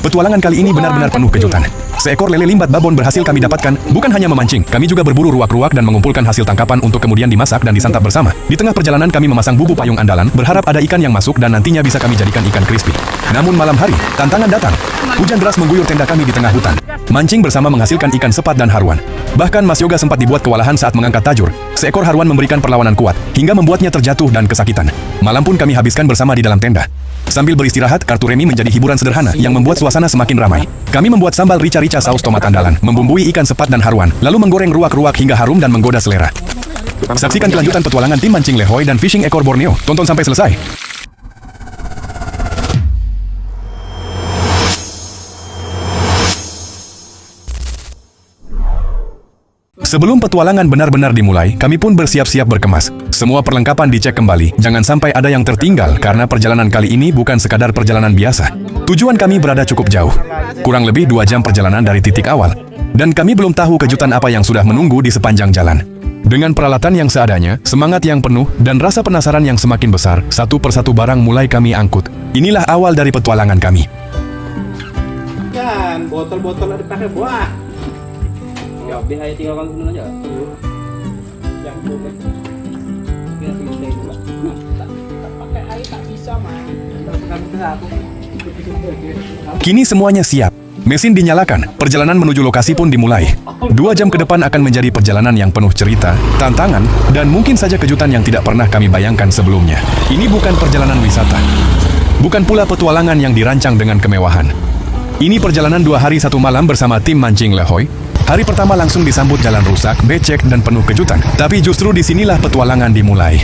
Petualangan kali ini benar-benar penuh kejutan. Seekor lele limbat babon berhasil kami dapatkan, bukan hanya memancing, kami juga berburu ruak-ruak dan mengumpulkan hasil tangkapan untuk kemudian dimasak dan disantap bersama. Di tengah perjalanan kami memasang bubu payung andalan, berharap ada ikan yang masuk dan nantinya bisa kami jadikan ikan crispy. Namun malam hari, tantangan datang. Hujan deras mengguyur tenda kami di tengah hutan. Mancing bersama menghasilkan ikan sepat dan haruan. Bahkan Mas Yoga sempat dibuat kewalahan saat mengangkat tajur. Seekor haruan memberikan perlawanan kuat, hingga membuatnya terjatuh dan kesakitan. Malam pun kami habiskan bersama di dalam tenda. Sambil beristirahat, kartu remi menjadi hiburan sederhana yang membuat suasana semakin ramai. Kami membuat sambal rica-rica saus tomat andalan, membumbui ikan sepat dan haruan, lalu menggoreng ruak-ruak hingga harum dan menggoda selera. Saksikan kelanjutan petualangan tim mancing lehoi dan fishing ekor Borneo. Tonton sampai selesai. Sebelum petualangan benar-benar dimulai, kami pun bersiap-siap berkemas. Semua perlengkapan dicek kembali, jangan sampai ada yang tertinggal karena perjalanan kali ini bukan sekadar perjalanan biasa. Tujuan kami berada cukup jauh, kurang lebih 2 jam perjalanan dari titik awal. Dan kami belum tahu kejutan apa yang sudah menunggu di sepanjang jalan. Dengan peralatan yang seadanya, semangat yang penuh, dan rasa penasaran yang semakin besar, satu persatu barang mulai kami angkut. Inilah awal dari petualangan kami. Kan, botol-botol ada pakai buah. Ya, biar tinggalkan dulu aja. Yang boleh. Kita tinggal dulu. Tak pakai air tak bisa, Man. Kini semuanya siap. Mesin dinyalakan, perjalanan menuju lokasi pun dimulai. 2 jam ke depan akan menjadi perjalanan yang penuh cerita, tantangan, dan mungkin saja kejutan yang tidak pernah kami bayangkan sebelumnya. Ini bukan perjalanan wisata. Bukan pula petualangan yang dirancang dengan kemewahan. Ini perjalanan 2 hari 1 malam bersama tim mancing lehoi. Hari pertama langsung disambut jalan rusak, becek, dan penuh kejutan. Tapi justru disinilah petualangan dimulai.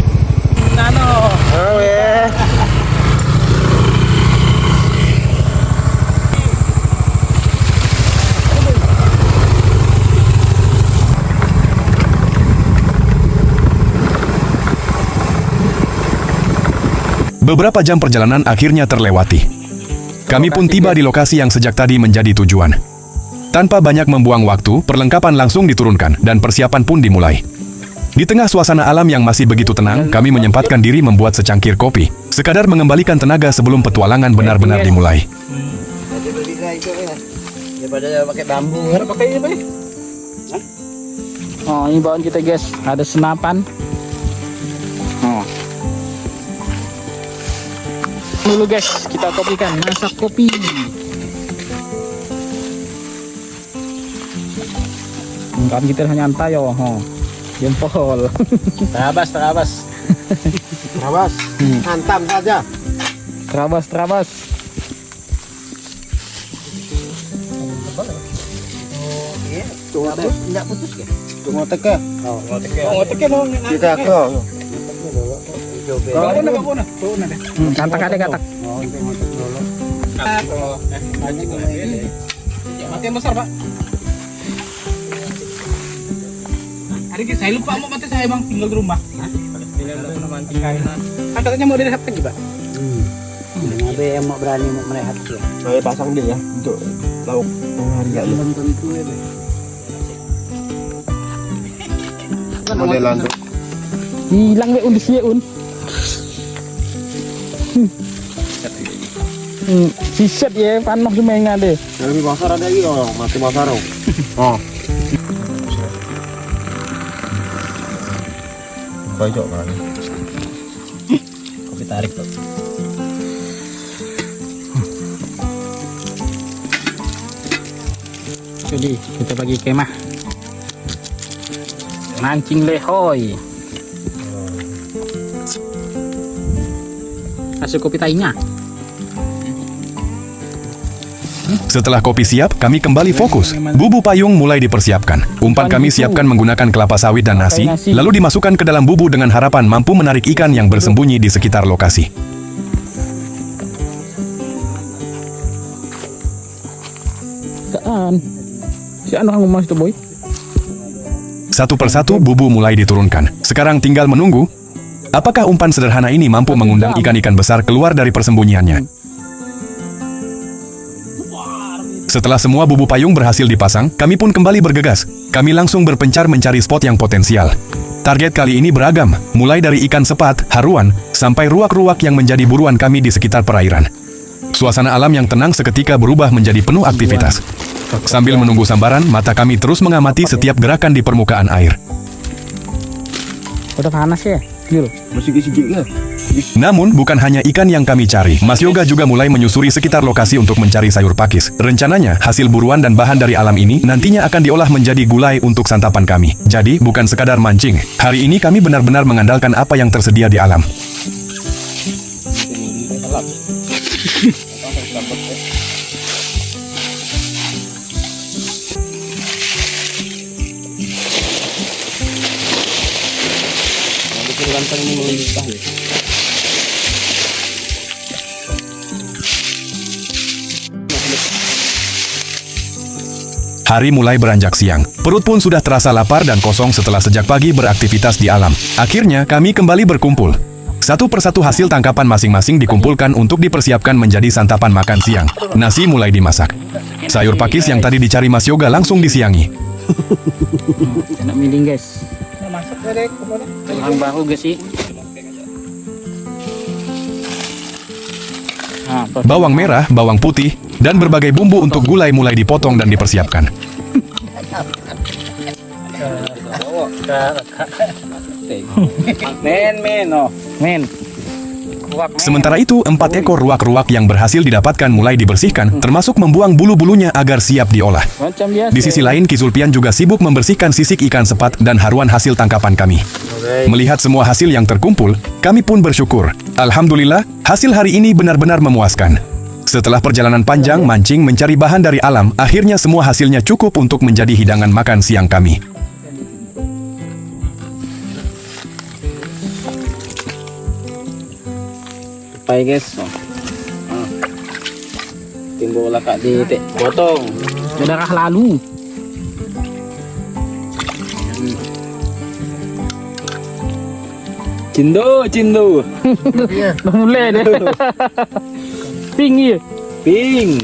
Beberapa jam perjalanan akhirnya terlewati. Kami pun tiba di lokasi yang sejak tadi menjadi tujuan. Tanpa banyak membuang waktu, perlengkapan langsung diturunkan dan persiapan pun dimulai. Di tengah suasana alam yang masih begitu tenang, kami menyempatkan diri membuat secangkir kopi, sekadar mengembalikan tenaga sebelum petualangan benar-benar dimulai. Daripada pakai bambu, pakai ini, Pak. Oh, ini bawaan kita, guys. Ada senapan. Oh. Dulu, guys, kita kopikan, masak kopi. Kan kita hanya nyantai yo, jempol. Terabas. Hantam saja. Terabas. Tidak putus ya? Tunggu teke. Kita ke. Katak ada katak. Mati yang besar, Pak. Hari ini saya lupa mau mati, saya emang tinggal di rumah. Kan katanya mau direhat lagi, Pak. Nabe yang mau berani mau merehat ya. Saya pasang dia ya untuk lauk harian. Belum tentu ya, Be. Modelan tuh. Hilang deh undis ya un. Siset ya panos semenga deh. Lebih pasar ada lagi loh, mati pasar. Oh. Pojok kan. Kopi tarik tuh. Jadi kita bagi kemah. Mancing lehoi. Hasil kopi tainya. Setelah kopi siap, kami kembali fokus. Bubu payung mulai dipersiapkan. Umpan kami siapkan menggunakan kelapa sawit dan nasi, lalu dimasukkan ke dalam bubu dengan harapan mampu menarik ikan yang bersembunyi di sekitar lokasi. Si anak ngomong itu boy. Satu persatu bubu mulai diturunkan. Sekarang tinggal menunggu. Apakah umpan sederhana ini mampu mengundang ikan-ikan besar keluar dari persembunyiannya? Setelah semua bubu payung berhasil dipasang, kami pun kembali bergegas. Kami langsung berpencar mencari spot yang potensial. Target kali ini beragam, mulai dari ikan sepat, haruan, sampai ruak-ruak yang menjadi buruan kami di sekitar perairan. Suasana alam yang tenang seketika berubah menjadi penuh aktivitas. Sambil menunggu sambaran, mata kami terus mengamati setiap gerakan di permukaan air. Udah panas ya? Gil. Namun, bukan hanya ikan yang kami cari. Mas Yoga juga mulai menyusuri sekitar lokasi untuk mencari sayur pakis. Rencananya, hasil buruan dan bahan dari alam ini nantinya akan diolah menjadi gulai untuk santapan kami. Jadi, bukan sekadar mancing. Hari ini kami benar-benar mengandalkan apa yang tersedia di alam. Lantang ini melimpah ya. Hari mulai beranjak siang. Perut pun sudah terasa lapar dan kosong setelah sejak pagi beraktivitas di alam. Akhirnya, kami kembali berkumpul. Satu persatu hasil tangkapan masing-masing dikumpulkan untuk dipersiapkan menjadi santapan makan siang. Nasi mulai dimasak. Sayur pakis yang tadi dicari Mas Yoga langsung disiangi. Enak miling guys. Masak dari kemana? Tulang bahu guys sih. Nah, Bawang merah, bawang putih, dan berbagai bumbu untuk gulai mulai dipotong dan dipersiapkan. Men. Sementara itu, 4 ekor ruak-ruak yang berhasil didapatkan mulai dibersihkan, termasuk membuang bulu-bulunya agar siap diolah. Macam biasa. Di sisi lain, Ki Zulpian juga sibuk membersihkan sisik ikan sepat dan haruan hasil tangkapan kami. Melihat semua hasil yang terkumpul, kami pun bersyukur. Alhamdulillah, hasil hari ini benar-benar memuaskan. Setelah perjalanan panjang mancing mencari bahan dari alam, akhirnya semua hasilnya cukup untuk menjadi hidangan makan siang kami. Pai guys. Timbul lah kak di potong. Darah lalu. Cindo. Dah mulai deh. Tinggi. Ping.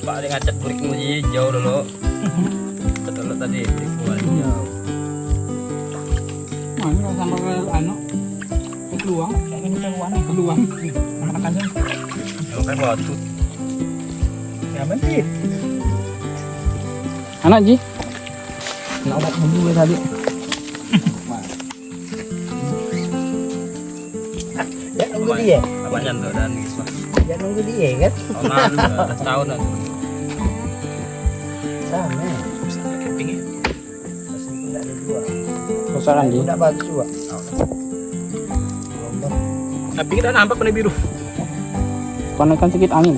Pak ada ngacak burik muji jauh dulu. Dulu tadi burik jauh. Mana sama anu? Peluang. Ini peluang. Makan-makannya. Yang kan batu. Nyaman sih. Anak Ji. Nak dulu tadi. Ya nunggu dia. Apanya tuh dan gitu. Ya nunggu dia kan. Tahun lah. Sama. Kepingnya. Pasti enggak ada dua. Kosaran Ji. Enggak bagus juga. Tapi kita nampak warna biru. Konekan sedikit angin.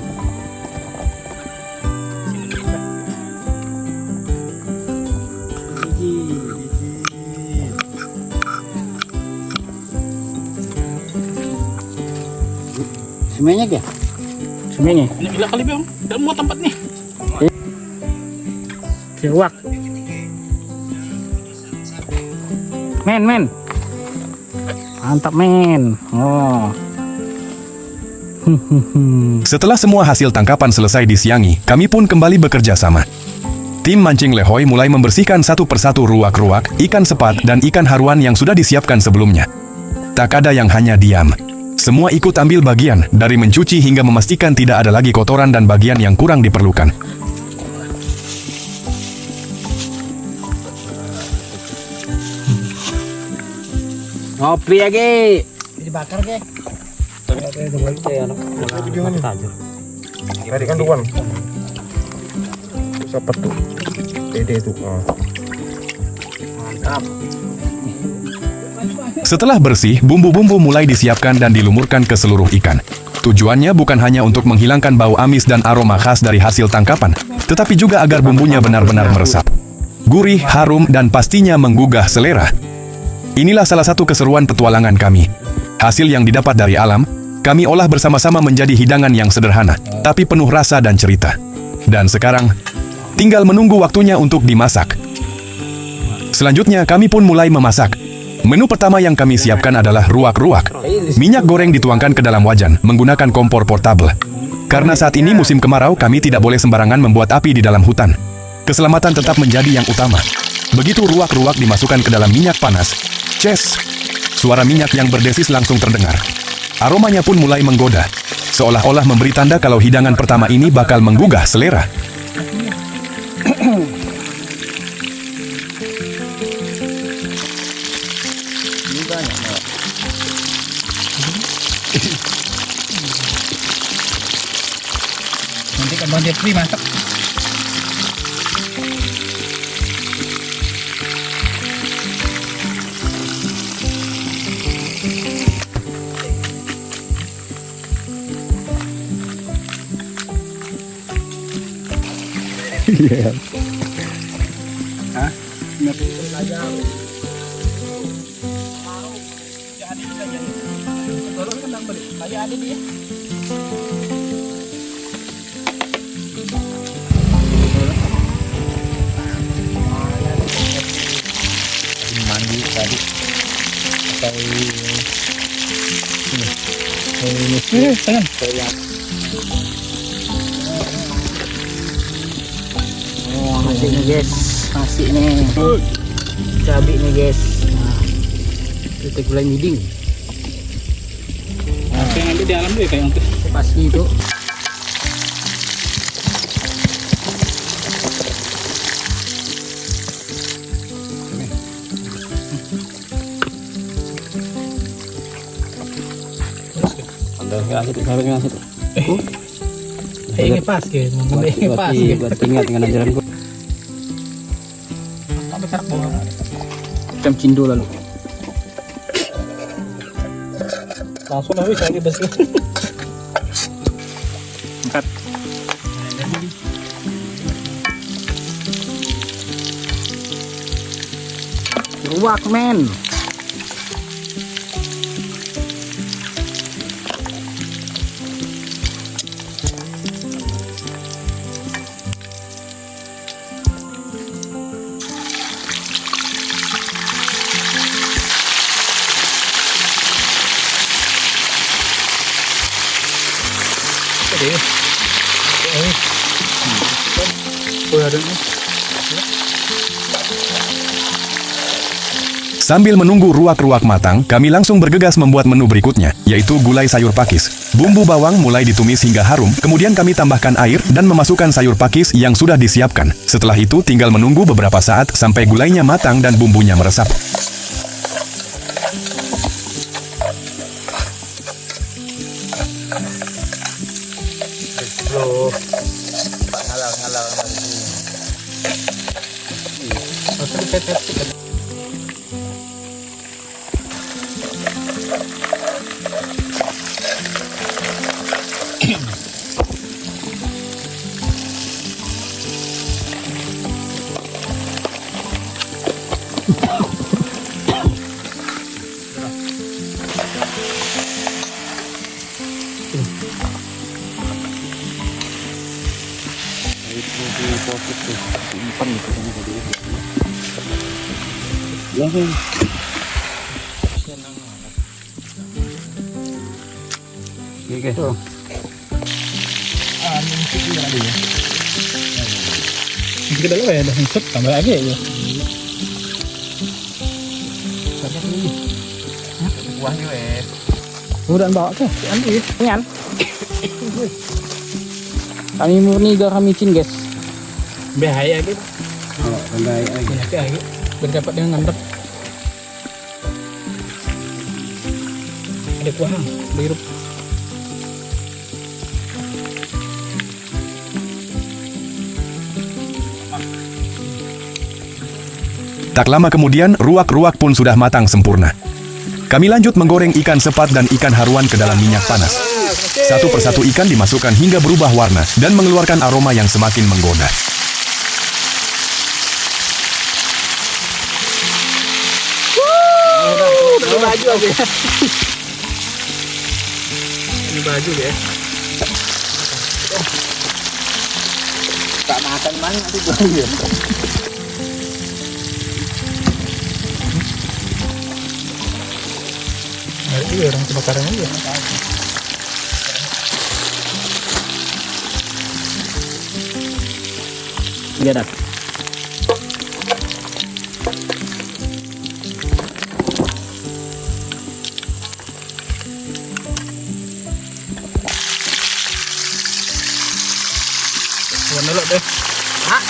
Semuanya ya? Semuanya. Ini gila kali bang. Dalam mau tempat nih. Siwak. Men. Mantap men. Oh. Setelah semua hasil tangkapan selesai disiangi, kami pun kembali bekerja sama. Tim mancing Lehoi mulai membersihkan satu persatu ruak-ruak, ikan sepat, dan ikan haruan yang sudah disiapkan sebelumnya. Tak ada yang hanya diam. Semua ikut ambil bagian, dari mencuci hingga memastikan tidak ada lagi kotoran dan bagian yang kurang diperlukan. Ngopi ya Ki. Dibakar ke? Tadi kan tuan. Siapa tuh? Dede tuh. Mantap. Setelah bersih, bumbu-bumbu mulai disiapkan dan dilumurkan ke seluruh ikan. Tujuannya bukan hanya untuk menghilangkan bau amis dan aroma khas dari hasil tangkapan, tetapi juga agar bumbunya benar-benar meresap. Gurih, harum, dan pastinya menggugah selera. Inilah salah satu keseruan petualangan kami. Hasil yang didapat dari alam, kami olah bersama-sama menjadi hidangan yang sederhana, tapi penuh rasa dan cerita. Dan sekarang, tinggal menunggu waktunya untuk dimasak. Selanjutnya, kami pun mulai memasak. Menu pertama yang kami siapkan adalah ruak-ruak. Minyak goreng dituangkan ke dalam wajan menggunakan kompor portable. Karena saat ini musim kemarau, kami tidak boleh sembarangan membuat api di dalam hutan. Keselamatan tetap menjadi yang utama. Begitu ruak-ruak dimasukkan ke dalam minyak panas, ces! Suara minyak yang berdesis langsung terdengar. Aromanya pun mulai menggoda, seolah-olah memberi tanda kalau hidangan pertama ini bakal menggugah selera. Nanti kan Bang Jeffrey masak. Iya. Hah? Kayak ada dia. Mandi tadi. Tangan. Oh, nasi nih guys. Nasi nih. Cabai nih guys. Nah, kita gulai miding. Yang ada di alam dulu ya kayak untuk. Pasti itu. Ini pas ke, ini pas. Tinggal dengan ajaranku. Sampai serak bawah. Macam cindo lalu. Langsung habis lagi besi. Angkat. Ruak men. Sambil menunggu ruak-ruak matang, kami langsung bergegas membuat menu berikutnya, yaitu gulai sayur pakis. Bumbu bawang mulai ditumis hingga harum, kemudian kami tambahkan air dan memasukkan sayur pakis yang sudah disiapkan. Setelah itu tinggal menunggu beberapa saat sampai gulainya matang dan bumbunya meresap. Oke. Tuh. Kita dulu ya, dah hidup tambah lagi ya. Udah bawa ke, ambil ya. Kenyang. Kami murni garam micin guys. Bahaya gitu. Oh, rendah aja. Bahaya. Berdapat dengan ngandep. Ada kuah, biru. Tak lama kemudian, ruak-ruak pun sudah matang sempurna. Kami lanjut menggoreng ikan sepat dan ikan haruan ke dalam minyak panas. Satu persatu ikan dimasukkan hingga berubah warna dan mengeluarkan aroma yang semakin menggoda. Ini baju aja. Ini baju ya. Tak makan mana nanti baju ya. Iya orang kebakaran aja. Iya dah. Warna lo deh. Hah?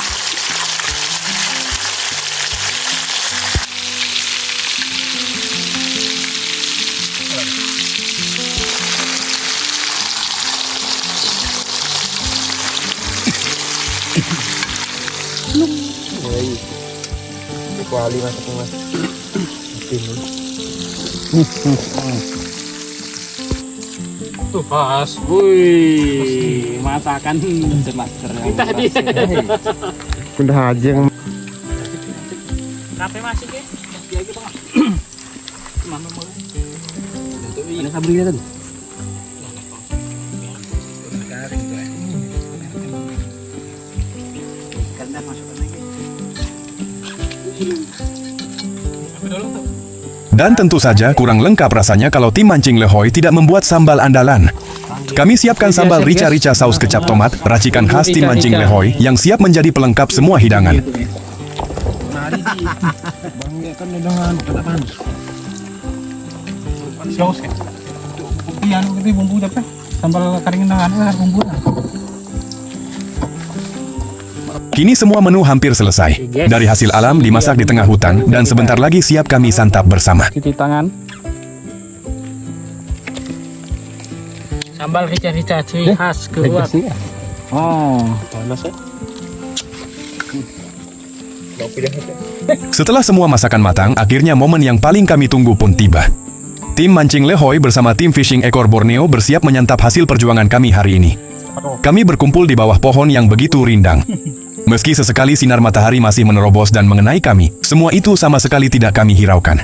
Kuali masuk mas. Tuh pas. Wih, masakan master. Kita dia. Kuda aja yang Kape masih ke? Ya gitu Bang. Mana mau? Ada sabri kita tuh. Karena masukkan lagi. Dan tentu saja kurang lengkap rasanya kalau tim mancing Lehoy tidak membuat sambal andalan. Kami siapkan sambal rica-rica saus kecap tomat, racikan khas tim mancing Lehoy yang siap menjadi pelengkap semua hidangan. Saus kan? Iya, itu bumbu dapat. Sambal kering dengan bumbu. Kini semua menu hampir selesai. Dari hasil alam dimasak di tengah hutan dan sebentar lagi siap kami santap bersama. Cuci tangan. Sambal rica-rica ciri khas keluar. Oh, Setelah semua masakan matang, akhirnya momen yang paling kami tunggu pun tiba. Tim mancing Lehoy bersama tim fishing ekor Borneo bersiap menyantap hasil perjuangan kami hari ini. Kami berkumpul di bawah pohon yang begitu rindang. Meski sesekali sinar matahari masih menerobos dan mengenai kami, semua itu sama sekali tidak kami hiraukan.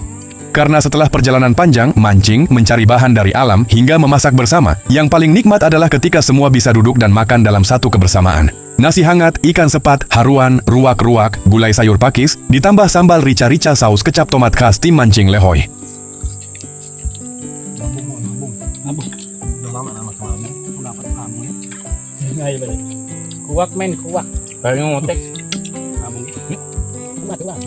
Karena setelah perjalanan panjang, mancing, mencari bahan dari alam, hingga memasak bersama, yang paling nikmat adalah ketika semua bisa duduk dan makan dalam satu kebersamaan. Nasi hangat, ikan sepat, haruan, ruak-ruak, gulai sayur pakis, ditambah sambal rica-rica saus kecap tomat khas tim mancing Lehoy. kuak men kuak. Paling ngotek. Kuat kuat.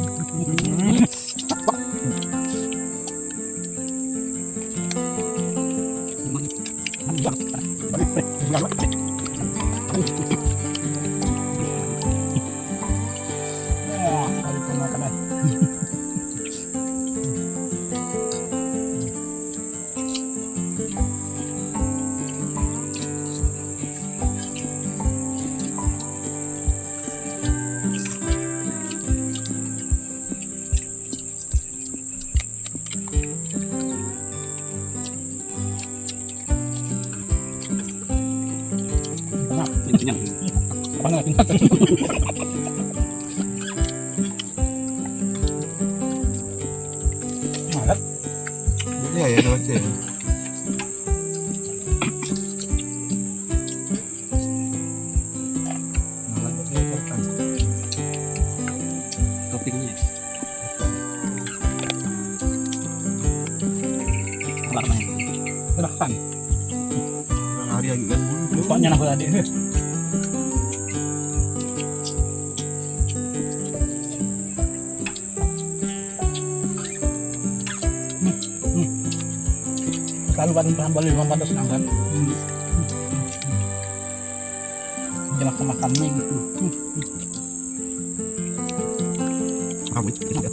Iya ya terus ya. Toppingnya. Silahkan. Hari lagi kan. Lupanya nak tadi. Lalu bahan balik membantu senang kan? Jangan makannya gitu. Kamu itu ya.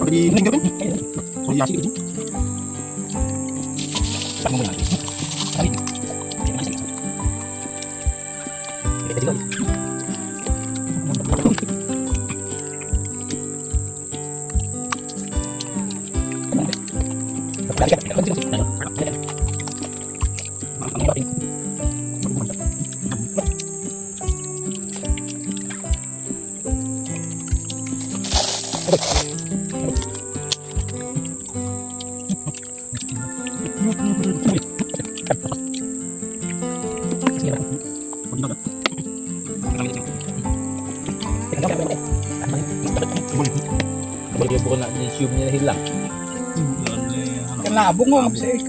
Di ini kan? Oh iya sih. Dia bukan nak diciumnya hilang. Kan labung mo kasi.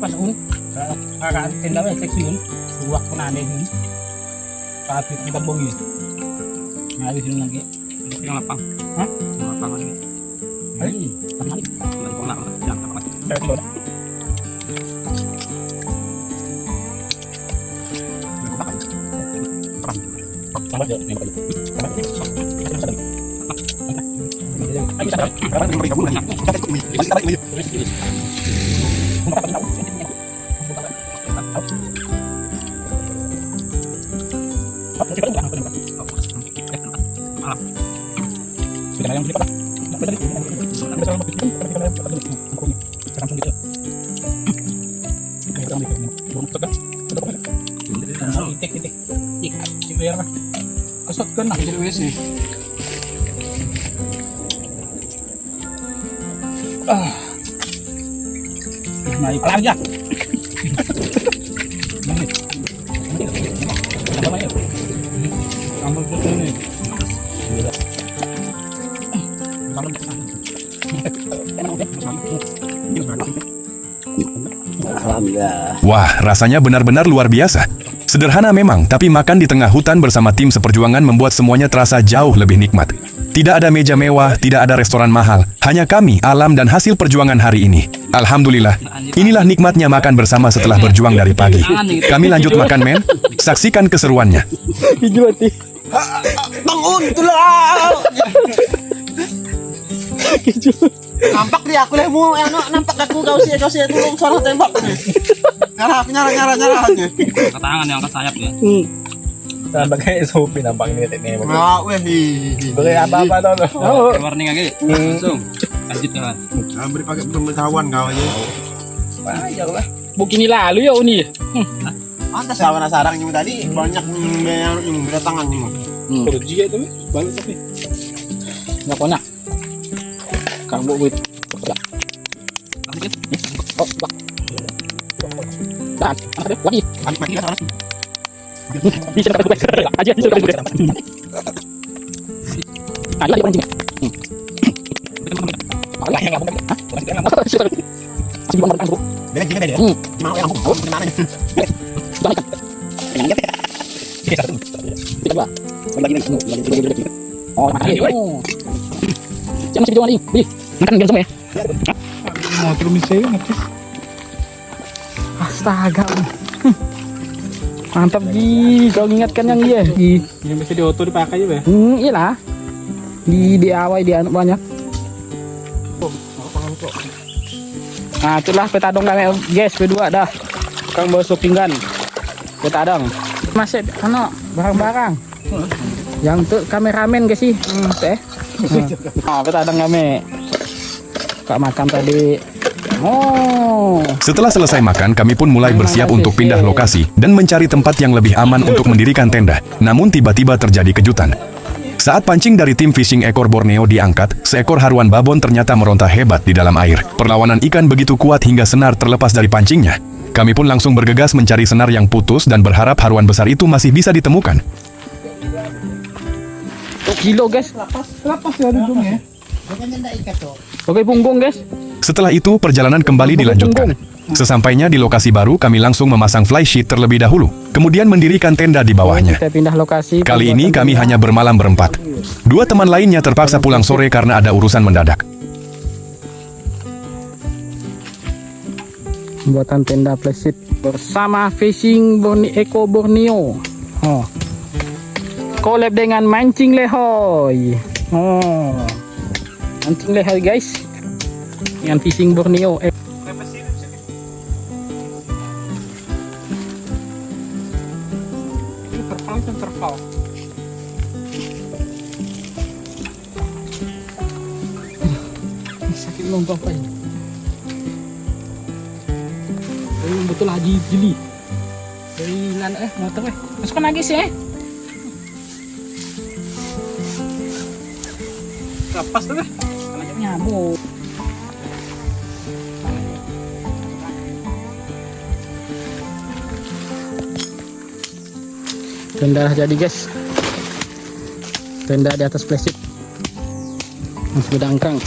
Pas un kakak tenda we seksi un buak penane un tapi kita bongi ngalis un lagi Yang lapang. Hah? Yang lapang ini. ai tamali Dari kona lah. Jangan apa. saya tuh sama dia ini balik Kesot kan nak jadi WC. Naik lagi ya. Kamu tuh ini. Alhamdulillah. Wah, rasanya benar-benar luar biasa. Sederhana memang, tapi makan di tengah hutan bersama tim seperjuangan membuat semuanya terasa jauh lebih nikmat. Tidak ada meja mewah, tidak ada restoran mahal. Hanya kami, alam dan hasil perjuangan hari ini. Alhamdulillah, inilah nikmatnya makan bersama setelah berjuang dari pagi. Kami lanjut makan, men. Saksikan keseruannya. Bangun, tulah. Nampak dia aku lemu, nampak aku kau sia tolong suara tembak. Nyara aja. Angkat tangan yang angkat sayap ya. Pakai SOP nampak ini teknik. Nah, weh. Boleh apa-apa tau lo. Warning lagi. Langsung. Lanjut kawan. Beri pakai pemberitahuan kau aja. Ayo lah. Begini lalu ya Uni. Pantas kawan sarang ini tadi banyak yang berdatangan nih. Kerja itu balik tapi. Nggak konak. Kamu buat. Oh, bak. Dan, lagi. Mati kan harus. Bisa kata gue. Aja bisa kata gue. Ayo lagi pancing. Malah yang ngomong. Hah? Masih ngomong. Masih ngomong kan, Bro. Beda juga dia. Mau yang ngomong. Gimana nih? Sudah kan. Yang dia. Kita satu. Kita dua. Lagi. Oh, makasih. Jangan masih jualan ini. Beli. Makan biar semua ya. Mau terus saya nanti. Astaga. Mantap Ji, kau ingatkan yang iya. Yang bisa di auto dipakai juga. Iyalah. Di DIY di anak banyak. Nah, itulah petadong kami, guys, P2 dah. Kang bawa pinggan. Petadong. Masih barang-barang. Yang tuh kameramen guys sih. Oh, petadong kami. Kak makan tadi. Oh. Setelah selesai makan, kami pun mulai bersiap untuk pindah lokasi dan mencari tempat yang lebih aman untuk mendirikan tenda. Namun tiba-tiba terjadi kejutan. Saat pancing dari tim fishing ekor Borneo diangkat, seekor haruan babon ternyata meronta hebat di dalam air. Perlawanan ikan begitu kuat hingga senar terlepas dari pancingnya. Kami pun langsung bergegas mencari senar yang putus dan berharap haruan besar itu masih bisa ditemukan. Kilo guys. Lepas ya ujungnya. Oke punggung guys. Setelah itu, perjalanan kembali dilanjutkan. Sesampainya di lokasi baru, kami langsung memasang flysheet terlebih dahulu. Kemudian mendirikan tenda di bawahnya. Kita pindah lokasi. Kali ini kami hanya bermalam berempat. Dua teman lainnya terpaksa pulang sore karena ada urusan mendadak. Pembuatan tenda flysheet bersama fishing Eco Borneo. Oh. Collab dengan mancing lehoy. Oh. Mancing lehoy guys. Dengan fishing Borneo. Terpal. Sakit lontong pak ini. Betul haji jeli. Dari lan motor masukkan lagi sih Lepas tuh. Kalau nyamuk. Tenda jadi guys. Tenda di atas plastik. Masih berangkrang.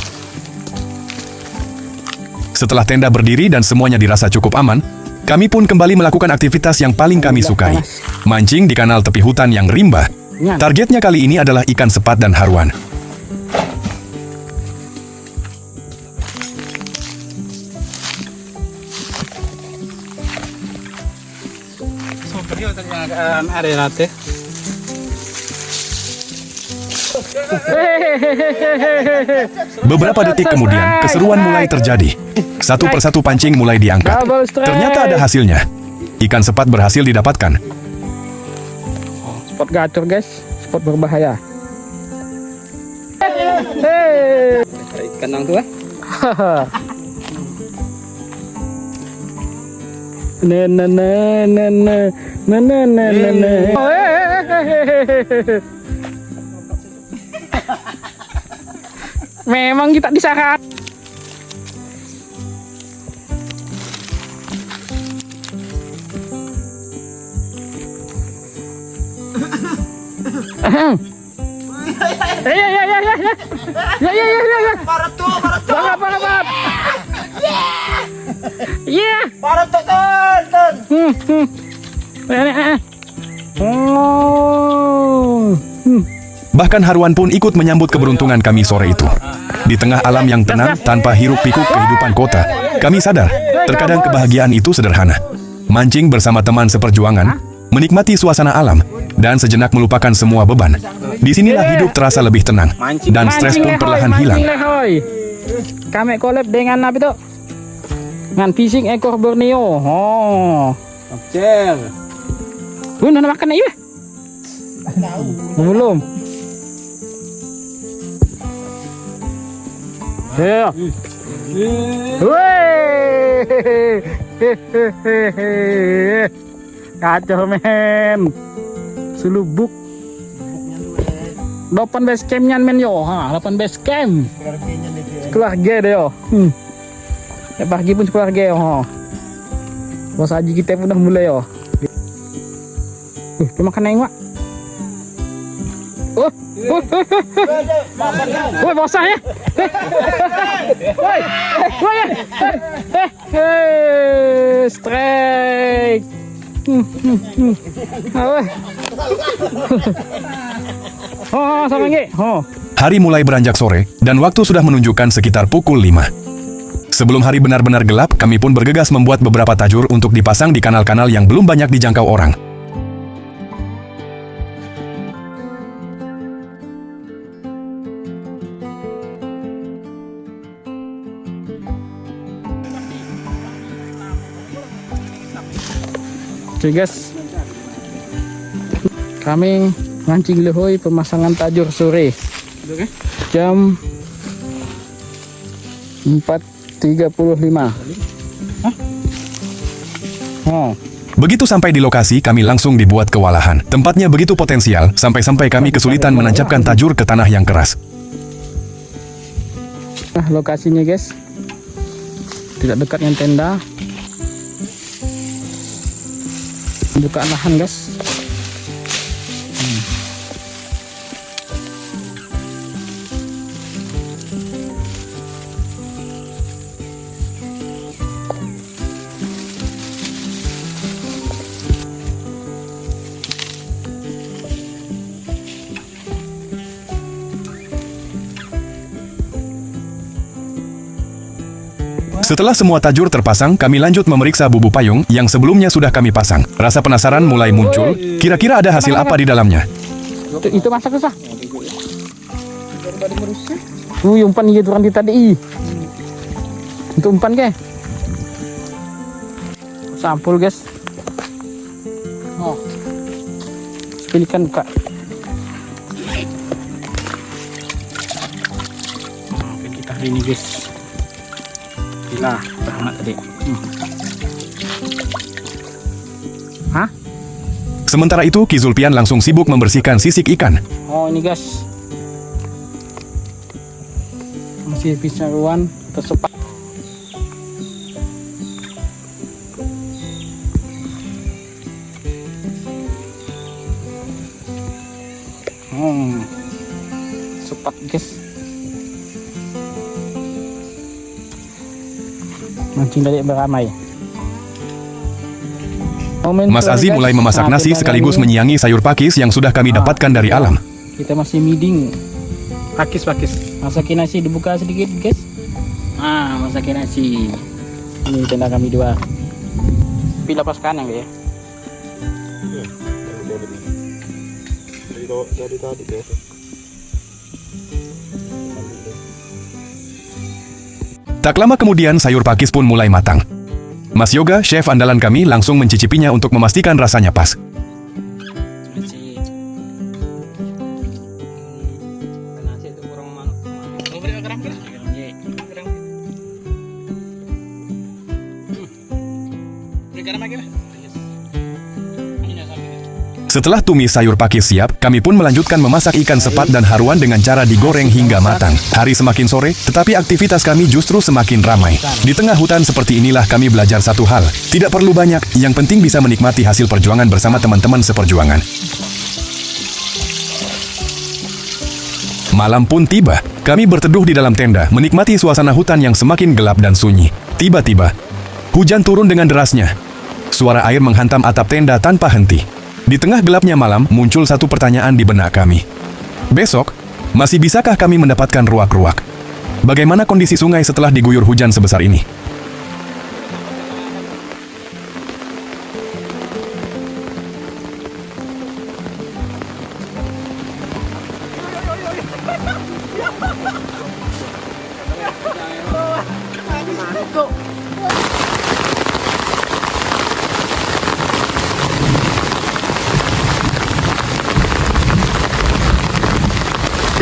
Setelah tenda berdiri dan semuanya dirasa cukup aman, kami pun kembali melakukan aktivitas yang paling kami sukai. Mancing di kanal tepi hutan yang rimba. Targetnya kali ini adalah ikan sepat dan haruan. Ada rate. Beberapa detik kemudian, keseruan mulai terjadi. Satu persatu pancing mulai diangkat. Ternyata ada hasilnya. Ikan sepat berhasil didapatkan. Spot gacor guys, spot berbahaya. Ikan nang tuh Memang kita disangka. Ya. Para tuh. Banget. Iya. Para tuh. Oh. Bahkan haruan pun ikut menyambut keberuntungan kami sore itu. Di tengah alam yang tenang, tanpa hiruk-pikuk kehidupan kota, kami sadar, terkadang kebahagiaan itu sederhana. Mancing bersama teman seperjuangan, menikmati suasana alam, dan sejenak melupakan semua beban. Disinilah hidup terasa lebih tenang, dan stres pun perlahan hilang. Kami collab dengan apa itu? Dengan fishing ekor Borneo. Oh. Cel. Udah makan iya? Belum. Ya. Kacau men. Selubuk. 8 base campnya men yo. 8 base camp. Keluarga deh yo. Ya pagi pun keluarga yo. Bos haji kita pun udah mulai yo. Cuma makan neng, Wak. Woi, bosah ya. Woi. Strike. Oh, sama nge. Hari mulai beranjak sore, dan waktu sudah menunjukkan sekitar pukul 5. Sebelum hari benar-benar gelap, kami pun bergegas membuat beberapa tajur untuk dipasang di kanal-kanal yang belum banyak dijangkau orang. Oke guys, kami mancing lehoy pemasangan tajur sore jam 4.35. Begitu sampai di lokasi, kami langsung dibuat kewalahan. Tempatnya begitu potensial, sampai-sampai kami kesulitan menancapkan tajur ke tanah yang keras. Nah, lokasinya guys, tidak dekat dengan tenda. Buka lahan guys. Setelah semua tajur terpasang, kami lanjut memeriksa bubu payung yang sebelumnya sudah kami pasang. Rasa penasaran mulai muncul, kira-kira ada hasil apa di dalamnya? Itu masak susah. Yung umpan gitu kan tadi. Untuk umpan ke? Sampul guys. Oh. Pilihkan buka. Kita hari ini guys. Gila, banget tadi. Hah? Sementara itu, Ki Zulpian langsung sibuk membersihkan sisik ikan. Oh ini guys, masih bisa ruan tersepak. Sepat guys. Mancing dari beramai. Mas Azi mulai memasak nasi sekaligus menyiangi sayur pakis yang sudah kami dapatkan dari alam. Kita masih miding. Pakis. Masakin nasi dibuka sedikit guys. Masakin nasi. Ini tenda kami dua. Pilih pas kanan ya. Dari tadi deh. Tak lama kemudian sayur pakis pun mulai matang. Mas Yoga, chef andalan kami, langsung mencicipinya untuk memastikan rasanya pas. Setelah tumis sayur pakis siap, kami pun melanjutkan memasak ikan sepat dan haruan dengan cara digoreng hingga matang. Hari semakin sore, tetapi aktivitas kami justru semakin ramai. Di tengah hutan seperti inilah kami belajar satu hal. Tidak perlu banyak, yang penting bisa menikmati hasil perjuangan bersama teman-teman seperjuangan. Malam pun tiba. Kami berteduh di dalam tenda, menikmati suasana hutan yang semakin gelap dan sunyi. Tiba-tiba, hujan turun dengan derasnya. Suara air menghantam atap tenda tanpa henti. Di tengah gelapnya malam, muncul satu pertanyaan di benak kami. Besok, masih bisakah kami mendapatkan ruak-ruak? Bagaimana kondisi sungai setelah diguyur hujan sebesar ini?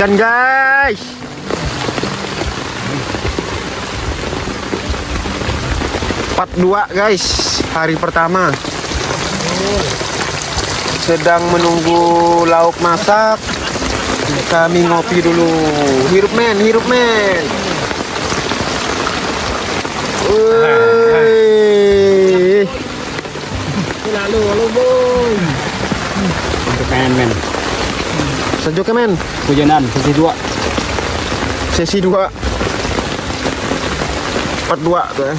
Dan guys, part 2 guys, hari pertama. Sedang menunggu lauk masak. Kami ngopi dulu. Hirup men. Wih. Halo boy. Untuk men. Sejuk ya men. Hujanan Sesi 2 part 2 tuh ya.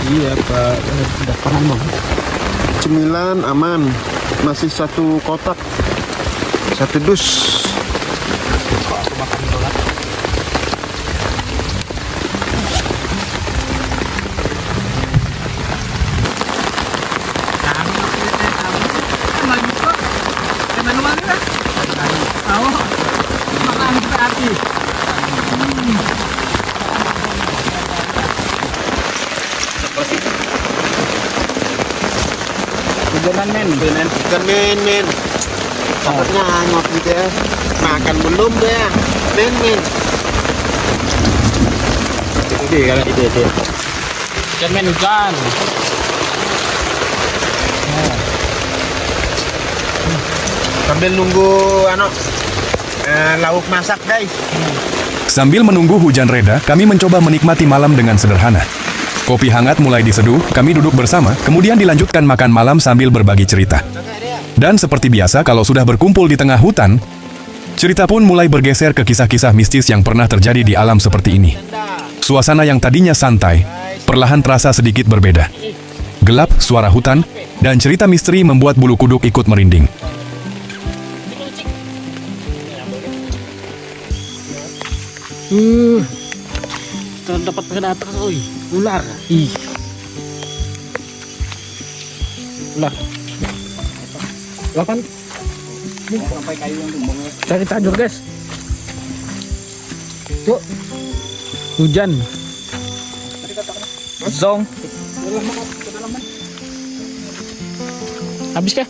Siapa? Udah panan bang. Cemilan aman. Masih satu kotak. Satu dus. Ikan men. Dapatnya ngopi deh. Makan belum deh. Men. Ide kalau ide. Cemen hujan. Sambil nunggu lauk masak guys. Sambil menunggu hujan reda, kami mencoba menikmati malam dengan sederhana. Kopi hangat mulai diseduh, kami duduk bersama, kemudian dilanjutkan makan malam sambil berbagi cerita. Dan seperti biasa, kalau sudah berkumpul di tengah hutan, cerita pun mulai bergeser ke kisah-kisah mistis yang pernah terjadi di alam seperti ini. Suasana yang tadinya santai, perlahan terasa sedikit berbeda. Gelap, suara hutan, dan cerita misteri membuat bulu kuduk ikut merinding. Terdapat predator, oi. Ular. Ih. Ular. Lapan. Sampai kayu yang tumbang. Cari tajur, guys. Cuk. Hujan. Zong. Habis kah?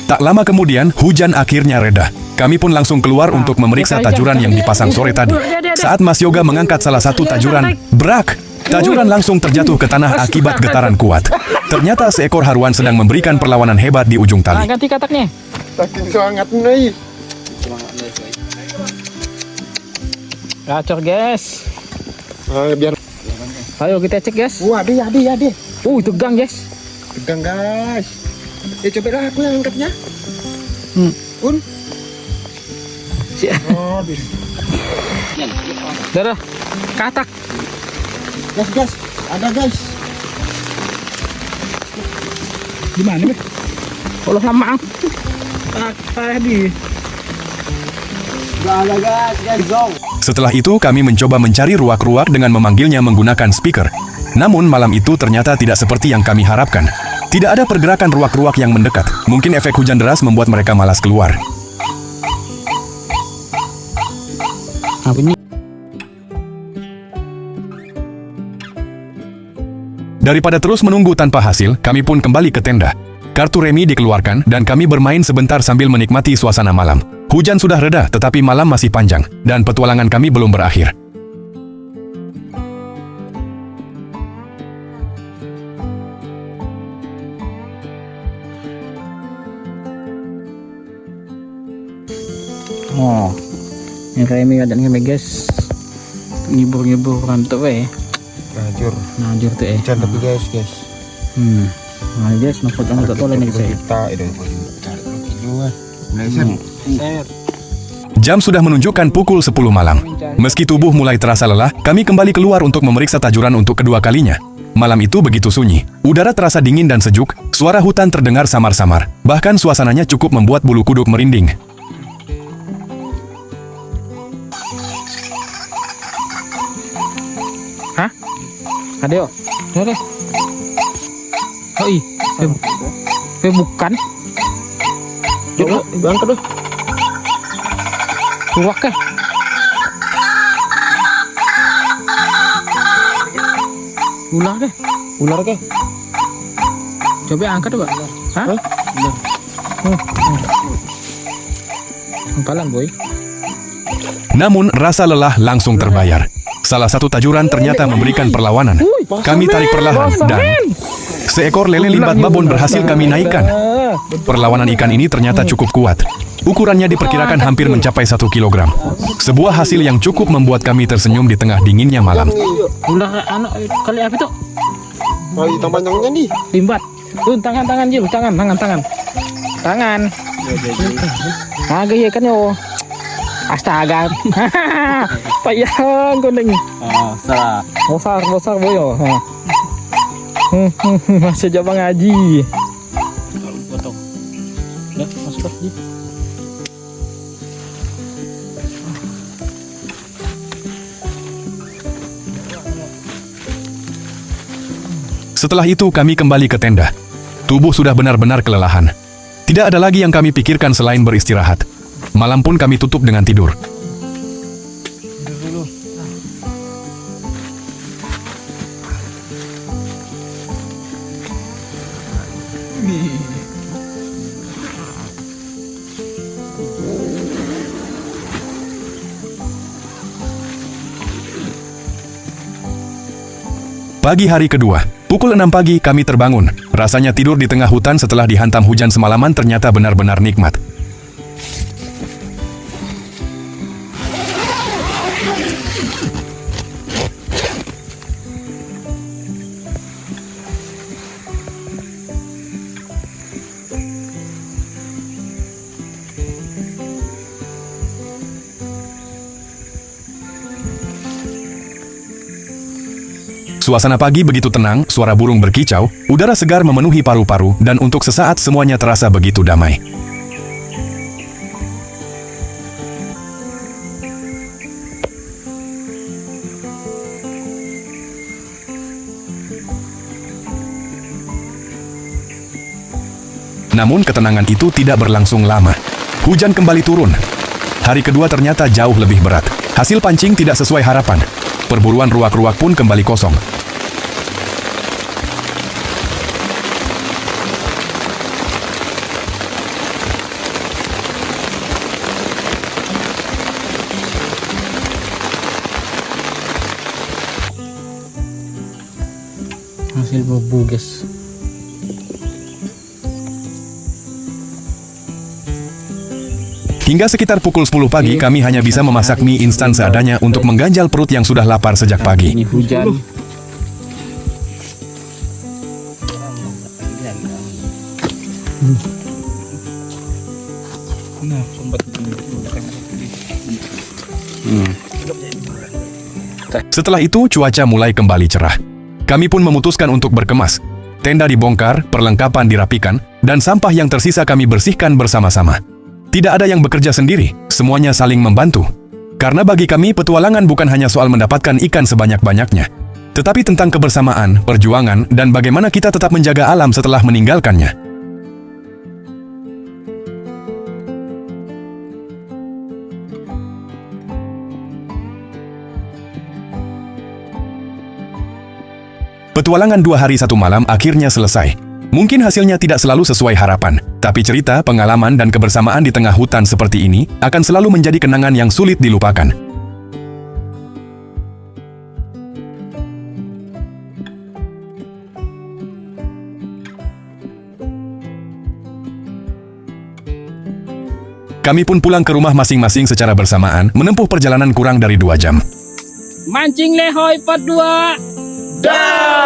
Tak lama kemudian, hujan akhirnya reda. Kami pun langsung keluar untuk memeriksa tajuran yang dipasang sore tadi. Saat Mas Yoga mengangkat salah satu tajuran, brak! Tajuran langsung terjatuh ke tanah akibat getaran kuat. Ternyata seekor haruan sedang memberikan perlawanan hebat di ujung Nah, tali. ganti kataknya. Saking semangat nih. Semangat nih, guys. Gacor, guys. Biar. Ayo kita cek, guys. Ade. Tegang, guys. Tegang guys. Coba lah aku yang angkatnya. Un. Oh, Darah. Katak. gas. Ada guys. Gimana, Be? Allah lama. Tadi. Gak ada guys, zong. Setelah itu, kami mencoba mencari ruak-ruak dengan memanggilnya menggunakan speaker. Namun malam itu ternyata tidak seperti yang kami harapkan. Tidak ada pergerakan ruak-ruak yang mendekat. Mungkin efek hujan deras membuat mereka malas keluar. Apa ini? Daripada terus menunggu tanpa hasil, kami pun kembali ke tenda. Kartu remi dikeluarkan dan kami bermain sebentar sambil menikmati suasana malam. Hujan sudah reda, tetapi malam masih panjang, dan petualangan kami belum berakhir. Oh, yang remi ada nih, guys. Ngibur-ngibur rantau, Najur tuh, Hujan tapi guys. Nah, guys, nampak jangan tak tolong nih, guys. Jam sudah menunjukkan pukul 10 malam. Meski tubuh mulai terasa lelah, kami kembali keluar untuk memeriksa tajuran untuk kedua kalinya. Malam itu begitu sunyi. Udara terasa dingin dan sejuk, suara hutan terdengar samar-samar. Bahkan suasananya cukup membuat bulu kuduk merinding. Hah? Ada yo. Ada. Oh iya. Bukan. Angkat dulu. Ruak kah? Ular kah? Coba angkat coba. Hah? Angkalan, boy. Namun rasa lelah langsung terbayar. Salah satu tajuran ternyata memberikan perlawanan. Kami tarik perlahan dan seekor lele limbat babon berhasil kami naikkan. Perlawanan ikan ini ternyata cukup kuat. Ukurannya diperkirakan hampir mencapai 1 kilogram. Sebuah hasil yang cukup membuat kami tersenyum di tengah dinginnya malam. Ular kali apa itu? Oh, hitam panjangnya nih. Limbat. Tuh, tangan Jil, tangan. Nah, gaya kan yo. Astaga. Payah kuning. Salah. Besar boy yo. Masih coba ngaji. Potong. Ya, masuk lagi. Setelah itu kami kembali ke tenda. Tubuh sudah benar-benar kelelahan. Tidak ada lagi yang kami pikirkan selain beristirahat. Malam pun kami tutup dengan tidur. Pagi hari kedua, pukul 6 pagi kami terbangun. Rasanya tidur di tengah hutan setelah dihantam hujan semalaman ternyata benar-benar nikmat. Suasana pagi begitu tenang, suara burung berkicau, udara segar memenuhi paru-paru, dan untuk sesaat semuanya terasa begitu damai. Namun ketenangan itu tidak berlangsung lama. Hujan kembali turun. Hari kedua ternyata jauh lebih berat. Hasil pancing tidak sesuai harapan. Perburuan ruak-ruak pun kembali kosong. Hasil bebu guys. Hingga sekitar pukul 10 pagi, kami hanya bisa memasak mie instan seadanya untuk mengganjal perut yang sudah lapar sejak pagi. Ini hujan. Nah, sobat. Setelah itu, cuaca mulai kembali cerah. Kami pun memutuskan untuk berkemas. Tenda dibongkar, perlengkapan dirapikan, dan sampah yang tersisa kami bersihkan bersama-sama. Tidak ada yang bekerja sendiri, semuanya saling membantu. Karena bagi kami, petualangan bukan hanya soal mendapatkan ikan sebanyak-banyaknya, tetapi tentang kebersamaan, perjuangan, dan bagaimana kita tetap menjaga alam setelah meninggalkannya. Petualangan 2 hari 1 malam akhirnya selesai. Mungkin hasilnya tidak selalu sesuai harapan, tapi cerita, pengalaman, dan kebersamaan di tengah hutan seperti ini akan selalu menjadi kenangan yang sulit dilupakan. Kami pun pulang ke rumah masing-masing secara bersamaan, menempuh perjalanan kurang dari 2 jam. Mancing lehoi part 2. Dah.